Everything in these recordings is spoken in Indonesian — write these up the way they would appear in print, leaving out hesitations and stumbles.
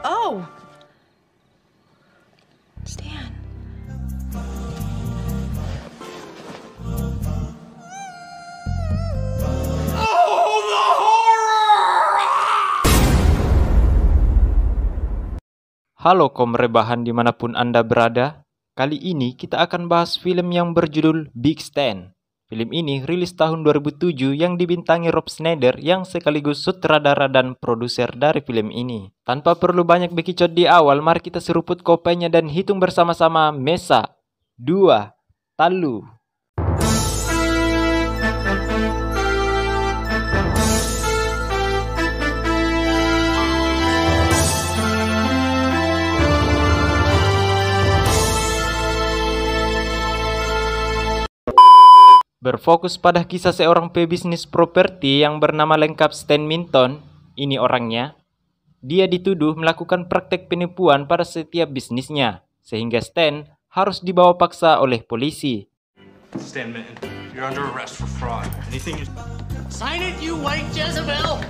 Oh. Stan. Halo kaum rebahan dimanapun Anda berada. Kali ini kita akan bahas film yang berjudul Big Stan. Film ini rilis tahun 2007 yang dibintangi Rob Schneider yang sekaligus sutradara dan produser dari film ini. Tanpa perlu banyak bekicot di awal, mari kita seruput kopainya dan hitung bersama-sama. Mesa, 2, talu. Berfokus pada kisah seorang pebisnis properti yang bernama lengkap Stan Minton. Ini orangnya. Dia dituduh melakukan praktek penipuan pada setiap bisnisnya, sehingga Stan harus dibawa paksa oleh polisi. Stan Minton, you're under arrest for fraud. Anything you... Sign it, you white Jezebel!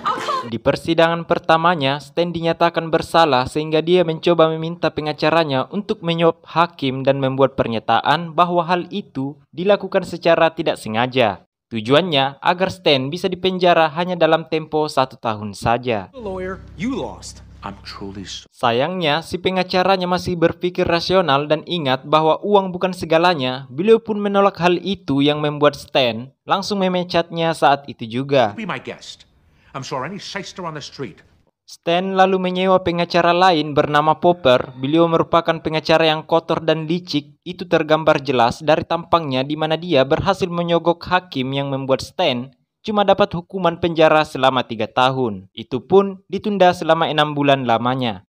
Di persidangan pertamanya, Stan dinyatakan bersalah sehingga dia mencoba meminta pengacaranya untuk menyuap hakim dan membuat pernyataan bahwa hal itu dilakukan secara tidak sengaja. Tujuannya agar Stan bisa dipenjara hanya dalam tempo 1 tahun saja. Lawyer, you lost. I'm truly Sayangnya, si pengacaranya masih berpikir rasional dan ingat bahwa uang bukan segalanya. Beliau pun menolak hal itu yang membuat Stan langsung memecatnya saat itu juga. be my guest. I'm sure any shyster on the street. Stan lalu menyewa pengacara lain bernama Popper. Beliau merupakan pengacara yang kotor dan licik. Itu tergambar jelas dari tampangnya di mana dia berhasil menyogok hakim yang membuat Stan cuma dapat hukuman penjara selama 3 tahun. Itu pun ditunda selama 6 bulan lamanya.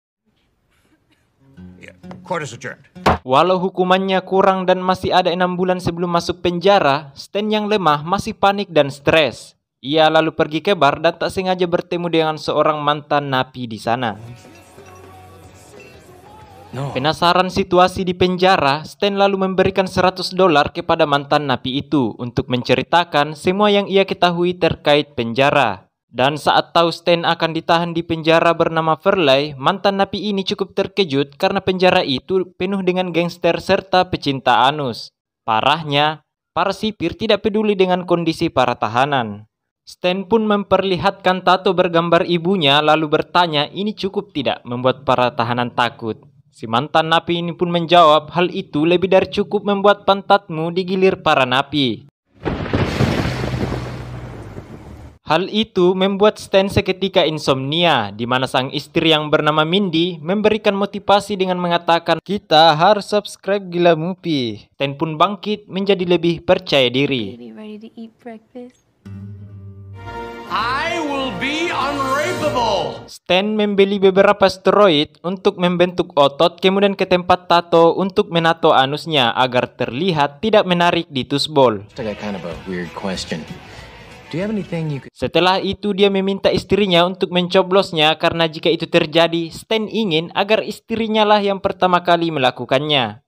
Court is adjourned. Walau hukumannya kurang dan masih ada 6 bulan sebelum masuk penjara, Stan yang lemah masih panik dan stres. Ia lalu pergi ke bar dan tak sengaja bertemu dengan seorang mantan napi di sana. Penasaran situasi di penjara, Stan lalu memberikan $100 kepada mantan napi itu untuk menceritakan semua yang ia ketahui terkait penjara. Dan saat tahu Stan akan ditahan di penjara bernama Verley, mantan napi ini cukup terkejut karena penjara itu penuh dengan gangster serta pecinta anus. Parahnya, para sipir tidak peduli dengan kondisi para tahanan. Stan pun memperlihatkan tato bergambar ibunya lalu bertanya ini cukup tidak membuat para tahanan takut. Si mantan napi ini pun menjawab hal itu lebih dari cukup membuat pantatmu digilir para napi. Hal itu membuat Stan seketika insomnia, di mana sang istri yang bernama Mindy memberikan motivasi dengan mengatakan kita harus subscribe Gila Movie. Stan pun bangkit menjadi lebih percaya diri. Ready to eat breakfast? I will be unrapeable! Stan membeli beberapa steroid untuk membentuk otot, kemudian ke tempat tato untuk menato anusnya agar terlihat tidak menarik di tusbol. I got kind of a weird question. Do you have anything you could... Setelah itu dia meminta istrinya untuk mencoblosnya karena jika itu terjadi, Stan ingin agar istrinya lah yang pertama kali melakukannya.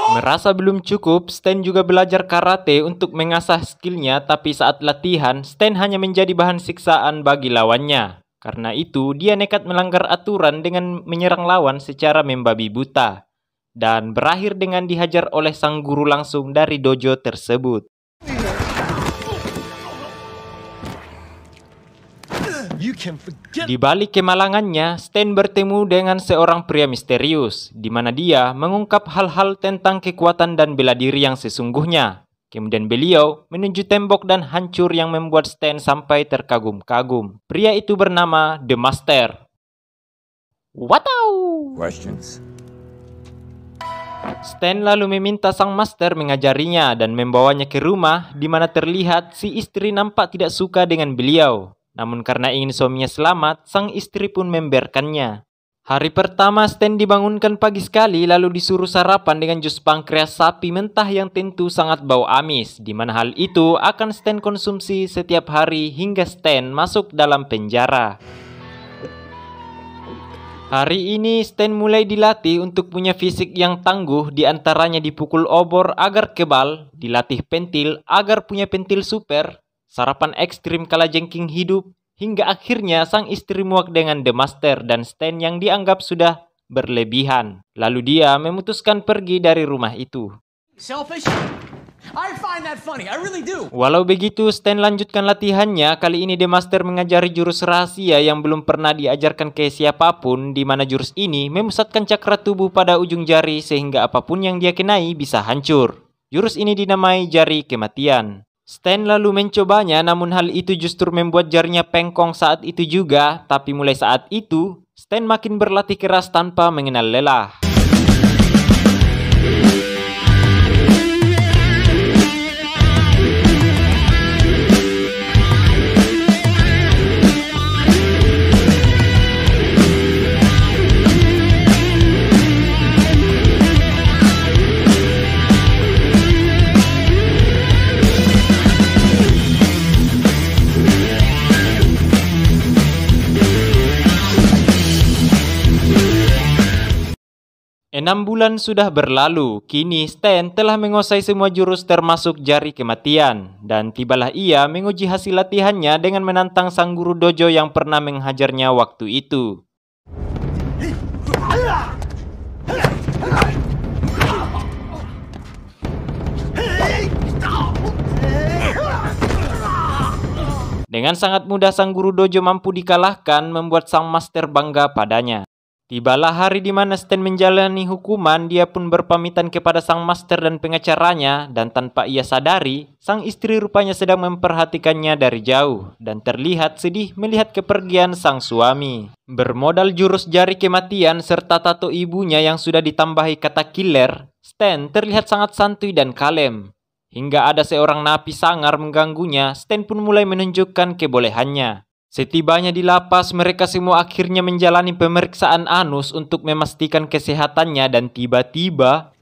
Merasa belum cukup, Stan juga belajar karate untuk mengasah skillnya, tapi saat latihan, Stan hanya menjadi bahan siksaan bagi lawannya. Karena itu, dia nekat melanggar aturan dengan menyerang lawan secara membabi buta. Dan berakhir dengan dihajar oleh sang guru langsung dari dojo tersebut. Di balik kemalangannya, Stan bertemu dengan seorang pria misterius, di mana dia mengungkap hal-hal tentang kekuatan dan bela diri yang sesungguhnya. Kemudian beliau menuju tembok dan hancur yang membuat Stan sampai terkagum-kagum. Pria itu bernama The Master. Watau! Questions? Stan lalu meminta sang master mengajarinya dan membawanya ke rumah, di mana terlihat si istri nampak tidak suka dengan beliau. Namun karena ingin suaminya selamat, sang istri pun membiarkannya. Hari pertama Stan dibangunkan pagi sekali lalu disuruh sarapan dengan jus pankreas sapi mentah yang tentu sangat bau amis, di mana hal itu akan Stan konsumsi setiap hari hingga Stan masuk dalam penjara. Hari ini Stan mulai dilatih untuk punya fisik yang tangguh, diantaranya dipukul obor agar kebal, dilatih pentil agar punya pentil super, sarapan ekstrim kala jengking hidup, Hingga akhirnya sang istri muak dengan The Master dan Stan yang dianggap sudah berlebihan. Lalu dia memutuskan pergi dari rumah itu. Selfish? I find that funny. I really do. Walau begitu, Stan lanjutkan latihannya. Kali ini The Master mengajari jurus rahasia yang belum pernah diajarkan ke siapapun, di mana jurus ini memusatkan cakra tubuh pada ujung jari sehingga apapun yang dia kenai bisa hancur. Jurus ini dinamai jari kematian. Stan lalu mencobanya, namun hal itu justru membuat jarinya pengkong saat itu juga. Tapi mulai saat itu, Stan makin berlatih keras tanpa mengenal lelah. Enam bulan sudah berlalu, kini Stan telah menguasai semua jurus termasuk jari kematian. Dan tibalah ia menguji hasil latihannya dengan menantang sang guru dojo yang pernah menghajarnya waktu itu. Dengan sangat mudah sang guru dojo mampu dikalahkan, membuat sang master bangga padanya. Tibalah hari di mana Stan menjalani hukuman, dia pun berpamitan kepada sang master dan pengacaranya, dan tanpa ia sadari, sang istri rupanya sedang memperhatikannya dari jauh, dan terlihat sedih melihat kepergian sang suami. Bermodal jurus jari kematian serta tato ibunya yang sudah ditambahi kata killer, Stan terlihat sangat santuy dan kalem. Hingga ada seorang napi sangar mengganggunya, Stan pun mulai menunjukkan kebolehannya. Setibanya di lapas, mereka semua akhirnya menjalani pemeriksaan anus untuk memastikan kesehatannya dan tiba-tiba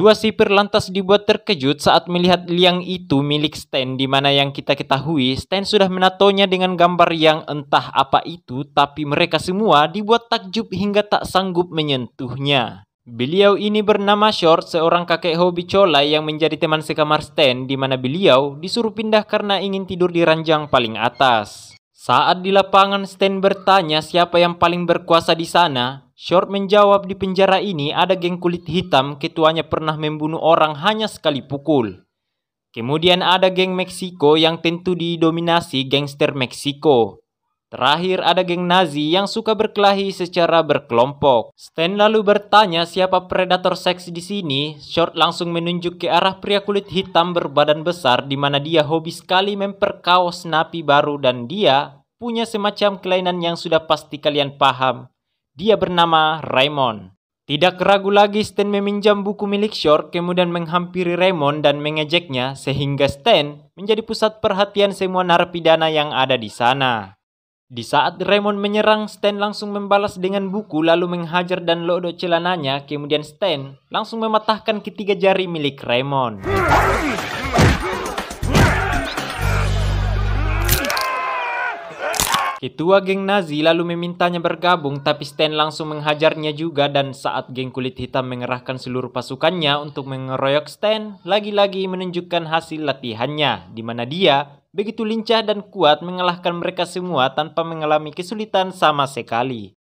dua sipir lantas dibuat terkejut saat melihat liang itu milik Stan, di mana yang kita ketahui Stan sudah menatonya dengan gambar yang entah apa itu, tapi mereka semua dibuat takjub hingga tak sanggup menyentuhnya. Beliau ini bernama Short, seorang kakek hobi colai yang menjadi teman sekamar Stan, di mana beliau disuruh pindah karena ingin tidur di ranjang paling atas. Saat di lapangan Stan bertanya siapa yang paling berkuasa di sana, Short menjawab di penjara ini ada geng kulit hitam, ketuanya pernah membunuh orang hanya sekali pukul. Kemudian ada geng Meksiko yang tentu didominasi gangster Meksiko. Terakhir ada geng Nazi yang suka berkelahi secara berkelompok. Stan lalu bertanya siapa predator seks di sini. Short langsung menunjuk ke arah pria kulit hitam berbadan besar, di mana dia hobi sekali memperkaos napi baru dan dia punya semacam kelainan yang sudah pasti kalian paham. Dia bernama Raymond. Tidak ragu lagi Stan meminjam buku milik Short, kemudian menghampiri Raymond dan mengejeknya sehingga Stan menjadi pusat perhatian semua narapidana yang ada di sana. Di saat Raymond menyerang, Stan langsung membalas dengan buku lalu menghajar dan lodok celananya. Kemudian Stan langsung mematahkan ketiga jari milik Raymond. Ketua geng Nazi lalu memintanya bergabung, tapi Stan langsung menghajarnya juga, dan saat geng kulit hitam mengerahkan seluruh pasukannya untuk mengeroyok Stan, lagi-lagi menunjukkan hasil latihannya, di mana dia begitu lincah dan kuat mengalahkan mereka semua tanpa mengalami kesulitan sama sekali.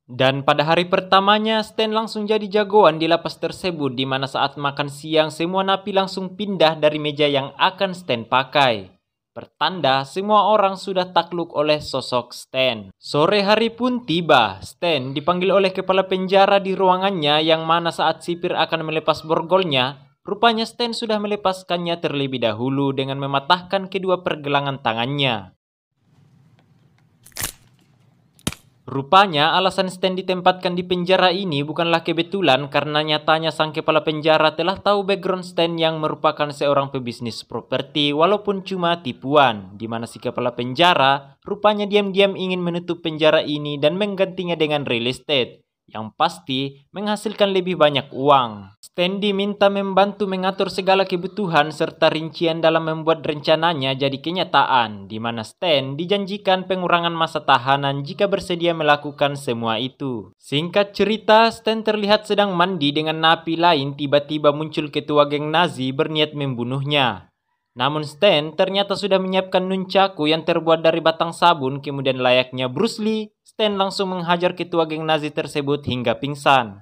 Dan pada hari pertamanya, Stan langsung jadi jagoan di lapas tersebut, di mana saat makan siang semua napi langsung pindah dari meja yang akan Stan pakai. Pertanda semua orang sudah takluk oleh sosok Stan. Sore hari pun tiba. Stan dipanggil oleh kepala penjara di ruangannya, yang mana saat sipir akan melepas borgolnya, rupanya Stan sudah melepaskannya terlebih dahulu dengan mematahkan kedua pergelangan tangannya. Rupanya alasan Stan ditempatkan di penjara ini bukanlah kebetulan, karena nyatanya sang kepala penjara telah tahu background Stan yang merupakan seorang pebisnis properti walaupun cuma tipuan, di mana si kepala penjara rupanya diam-diam ingin menutup penjara ini dan menggantinya dengan real estate. yang pasti menghasilkan lebih banyak uang. Stan diminta membantu mengatur segala kebutuhan serta rincian dalam membuat rencananya jadi kenyataan, di mana Stan dijanjikan pengurangan masa tahanan jika bersedia melakukan semua itu. Singkat cerita, Stan terlihat sedang mandi dengan napi lain, tiba-tiba muncul ketua geng Nazi berniat membunuhnya. Namun Stan ternyata sudah menyiapkan nunchaku yang terbuat dari batang sabun, kemudian layaknya Bruce Lee, Stan langsung menghajar ketua geng Nazi tersebut hingga pingsan.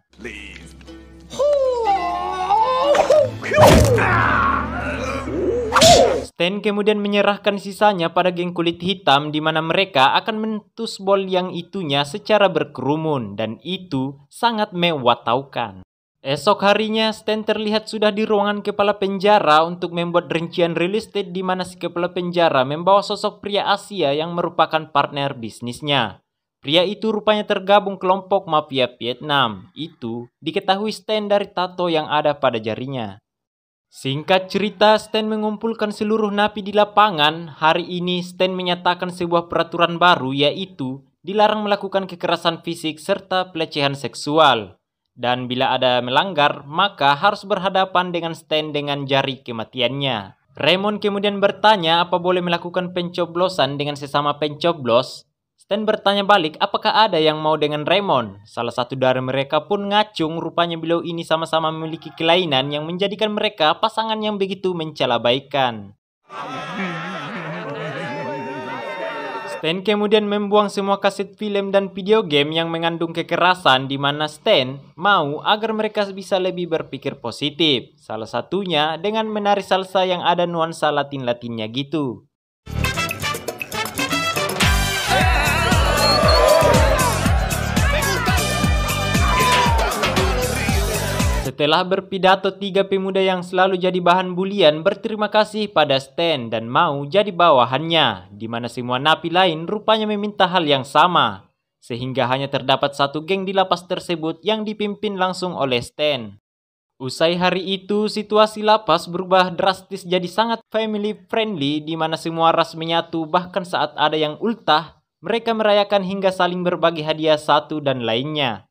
Stan kemudian menyerahkan sisanya pada geng kulit hitam di mana mereka akan mentus bol yang itunya secara berkerumun dan itu sangat mewataukan. Esok harinya, Stan terlihat sudah di ruangan kepala penjara untuk membuat rincian real estate di mana si kepala penjara membawa sosok pria Asia yang merupakan partner bisnisnya. Pria itu rupanya tergabung kelompok mafia Vietnam. Itu diketahui Stan dari tato yang ada pada jarinya. Singkat cerita, Stan mengumpulkan seluruh napi di lapangan. Hari ini Stan menyatakan sebuah peraturan baru, yaitu dilarang melakukan kekerasan fisik serta pelecehan seksual. Dan bila ada melanggar, maka harus berhadapan dengan Stan dengan jari kematiannya. Raymond kemudian bertanya apa boleh melakukan pencoblosan dengan sesama pencoblos. Stan bertanya balik apakah ada yang mau dengan Raymond. Salah satu dari mereka pun ngacung, rupanya beliau ini sama-sama memiliki kelainan yang menjadikan mereka pasangan yang begitu mencelabaikan. Stan kemudian membuang semua kaset film dan video game yang mengandung kekerasan di mana Stan mau agar mereka bisa lebih berpikir positif. Salah satunya dengan menari salsa yang ada nuansa Latin-Latinnya gitu. Setelah berpidato, 3 pemuda yang selalu jadi bahan bulian berterima kasih pada Stan dan mau jadi bawahannya, di mana semua napi lain rupanya meminta hal yang sama, sehingga hanya terdapat satu geng di lapas tersebut yang dipimpin langsung oleh Stan. Usai hari itu, situasi lapas berubah drastis jadi sangat family friendly, di mana semua ras menyatu, bahkan saat ada yang ultah, mereka merayakan hingga saling berbagi hadiah satu dan lainnya.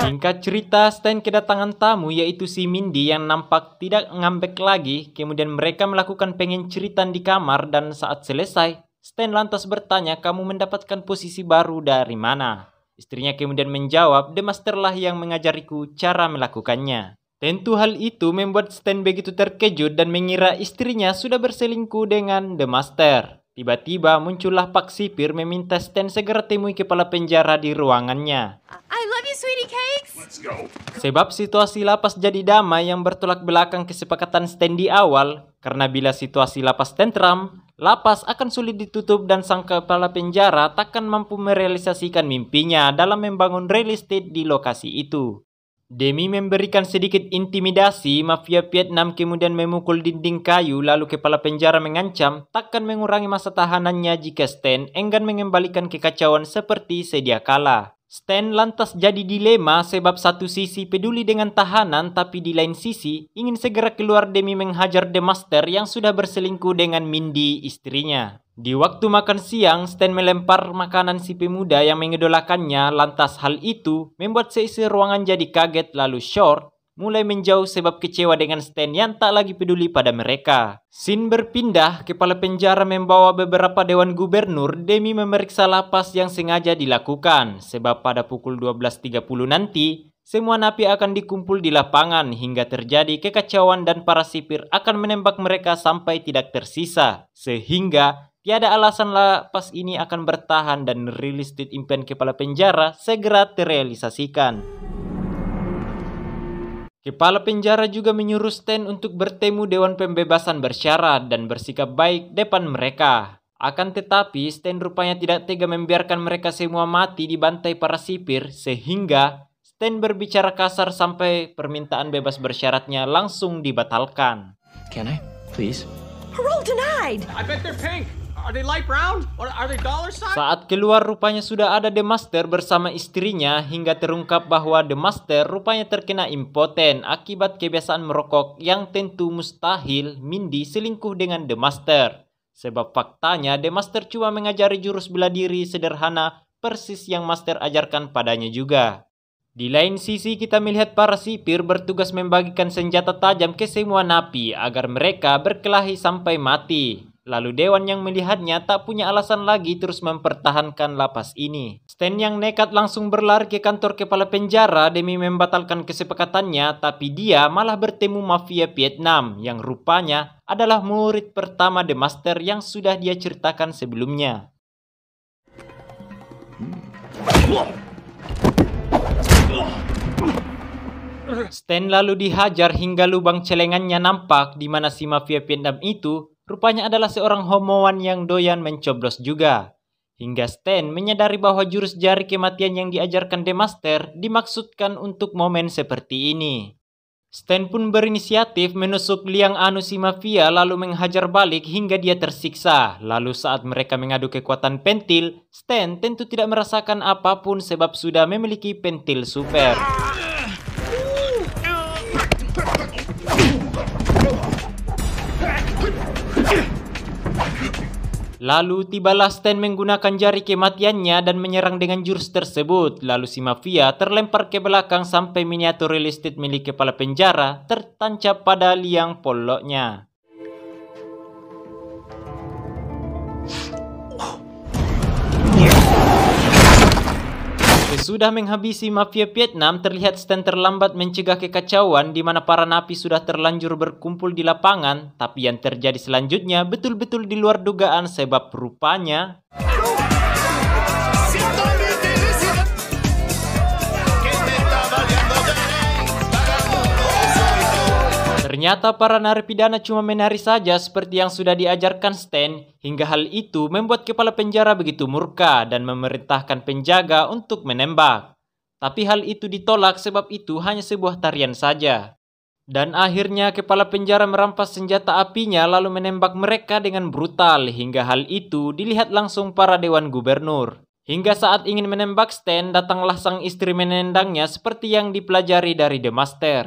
Singkat cerita, Stan kedatangan tamu yaitu si Mindy yang nampak tidak ngambek lagi. Kemudian mereka melakukan pengenceritan di kamar dan saat selesai, Stan lantas bertanya, "Kamu mendapatkan posisi baru dari mana?" Istrinya kemudian menjawab, "The Master lah yang mengajariku cara melakukannya." Tentu hal itu membuat Stan begitu terkejut dan mengira istrinya sudah berselingkuh dengan The Master. Tiba-tiba muncullah Pak Sipir meminta Stan segera temui kepala penjara di ruangannya. I love you, sweetie cakes. Sebab situasi lapas jadi damai yang bertolak belakang kesepakatan Stan di awal. Karena bila situasi lapas tentram, lapas akan sulit ditutup dan sang kepala penjara takkan mampu merealisasikan mimpinya dalam membangun real estate di lokasi itu. Demi memberikan sedikit intimidasi, mafia Vietnam kemudian memukul dinding kayu lalu kepala penjara mengancam takkan mengurangi masa tahanannya jika Stan enggan mengembalikan kekacauan seperti sedia kala. Stan lantas jadi dilema sebab satu sisi peduli dengan tahanan tapi di lain sisi ingin segera keluar demi menghajar The Master yang sudah berselingkuh dengan Mindy istrinya. Di waktu makan siang, Stan melempar makanan si pemuda yang mengidolakannya. Lantas hal itu membuat seisi ruangan jadi kaget lalu Short mulai menjauh sebab kecewa dengan Stan yang tak lagi peduli pada mereka. Scene berpindah, kepala penjara membawa beberapa dewan gubernur demi memeriksa lapas yang sengaja dilakukan. Sebab pada pukul 12.30 nanti, semua napi akan dikumpul di lapangan hingga terjadi kekacauan dan para sipir akan menembak mereka sampai tidak tersisa. Sehingga tiada alasan lapas ini akan bertahan dan real estate impian kepala penjara segera terrealisasikan. Kepala penjara juga menyuruh Stan untuk bertemu Dewan Pembebasan bersyarat dan bersikap baik depan mereka. Akan tetapi Stan rupanya tidak tega membiarkan mereka semua mati dibantai para sipir, sehingga Stan berbicara kasar sampai permintaan bebas bersyaratnya langsung dibatalkan. Can I, please? Parole denied. I bet they're pink. Are they light brown? Or are they dollar sign? Saat keluar rupanya sudah ada The Master bersama istrinya hingga terungkap bahwa The Master rupanya terkena impoten akibat kebiasaan merokok yang tentu mustahil Mindy selingkuh dengan The Master. Sebab faktanya The Master cuma mengajari jurus bela diri sederhana persis yang Master ajarkan padanya juga. Di lain sisi kita melihat para sipir bertugas membagikan senjata tajam ke semua napi agar mereka berkelahi sampai mati. Lalu Dewan yang melihatnya tak punya alasan lagi terus mempertahankan lapas ini. Stan yang nekat langsung berlari ke kantor kepala penjara demi membatalkan kesepakatannya, tapi dia malah bertemu mafia Vietnam yang rupanya adalah murid pertama The Master yang sudah dia ceritakan sebelumnya. Stan lalu dihajar hingga lubang celengannya nampak, di mana si mafia Vietnam itu rupanya adalah seorang homowan yang doyan mencoblos juga. Hingga Stan menyadari bahwa jurus jari kematian yang diajarkan The Master dimaksudkan untuk momen seperti ini. Stan pun berinisiatif menusuk liang anu si mafia lalu menghajar balik hingga dia tersiksa. Lalu saat mereka mengadu kekuatan pentil, Stan tentu tidak merasakan apapun sebab sudah memiliki pentil super. Lalu tibalah Stan menggunakan jari kematiannya dan menyerang dengan jurus tersebut. Lalu si mafia terlempar ke belakang sampai miniatur real estate milik kepala penjara tertancap pada liang poloknya. Sesudah menghabisi mafia Vietnam, terlihat Stan terlambat mencegah kekacauan di mana para napi sudah terlanjur berkumpul di lapangan. Tapi yang terjadi selanjutnya betul-betul di luar dugaan sebab rupanya ternyata para narapidana cuma menari saja seperti yang sudah diajarkan Stan, hingga hal itu membuat kepala penjara begitu murka dan memerintahkan penjaga untuk menembak. Tapi hal itu ditolak sebab itu hanya sebuah tarian saja. Dan akhirnya kepala penjara merampas senjata apinya lalu menembak mereka dengan brutal, hingga hal itu dilihat langsung para dewan gubernur. Hingga saat ingin menembak Stan, datanglah sang istri menendangnya seperti yang dipelajari dari The Master.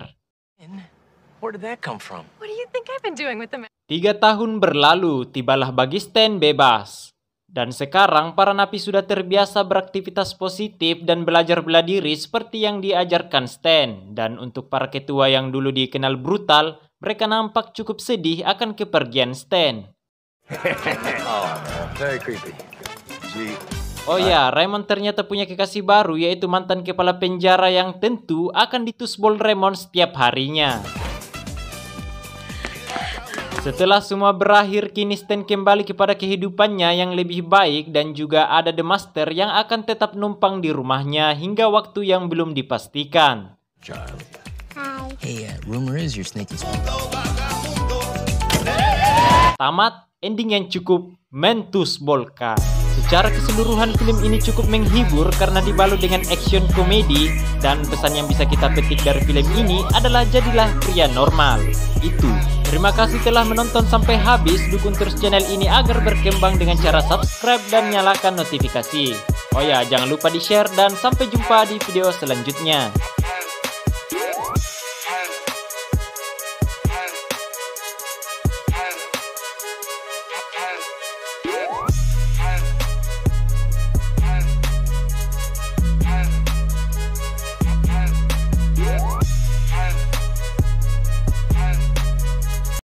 Where did that come from? What do you think I've been doing with them? 3 tahun berlalu, tibalah bagi Stan bebas. Dan sekarang para napi sudah terbiasa beraktivitas positif dan belajar bela diri seperti yang diajarkan Stan. Dan untuk para ketua yang dulu dikenal brutal, mereka nampak cukup sedih akan kepergian Stan. Oh, very creepy. Gee. Oh ya, Raymond ternyata punya kekasih baru, yaitu mantan kepala penjara yang tentu akan ditusbol Raymond setiap harinya. Setelah semua berakhir, kini Stan kembali kepada kehidupannya yang lebih baik dan juga ada The Master yang akan tetap numpang di rumahnya hingga waktu yang belum dipastikan. Charlie. Hey, rumor is you're sneaking. Tamat, ending yang cukup mentusbolkan. Secara keseluruhan film ini cukup menghibur karena dibalut dengan action komedi, dan pesan yang bisa kita petik dari film ini adalah jadilah pria normal. Itu. Terima kasih telah menonton sampai habis. Dukung terus channel ini agar berkembang dengan cara subscribe dan nyalakan notifikasi. Oh ya, jangan lupa di-share dan sampai jumpa di video selanjutnya.